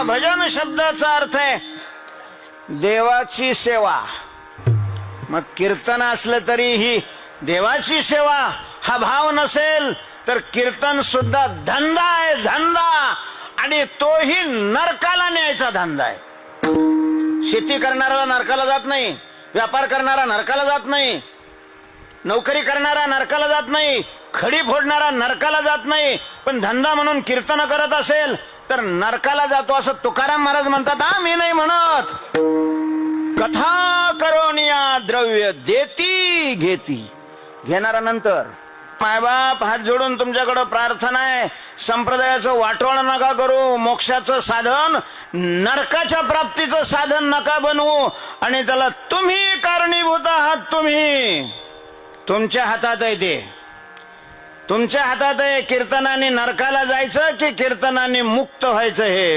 भजन शब्दाचा अर्थ आहे देवाची सेवा. मग कीर्तन असलं तरीही देवाची सेवा हा भाव नसेल तर कीर्तन सुद्धा धंदा आहे, धंदा. आणि तोही नरकाला न्यायचा धंदा आहे. शेती करणारा नरकाला जात नाही, व्यापार करणारा नरकाला जात नाही, नोकरी करणारा नरकाला जात नाही, खडी फोडणारा नरकाला जात नाही. पण धंदा म्हणून कीर्तन करत असेल तर नरकाला जातो असं तुकाराम महाराज म्हणतात. हा, मी नाही म्हणत. कथा करोनिया द्रव्य देती घेती. घेणारा नंतर. मायबाप, हात जोडून तुमच्याकडे प्रार्थना आहे, संप्रदायाचं वाटोळ नका करू. मोक्षाचं साधन नरकाच्या प्राप्तीचं साधन नका बनवू. आणि त्याला तुम्ही कारणीभूत आहात. तुम्ही, तुमच्या हातात आहे ते, तुमच्या हातात आहे. कीर्तनाने नरकाला जायचं की कीर्तनाने मुक्त व्हायचं हे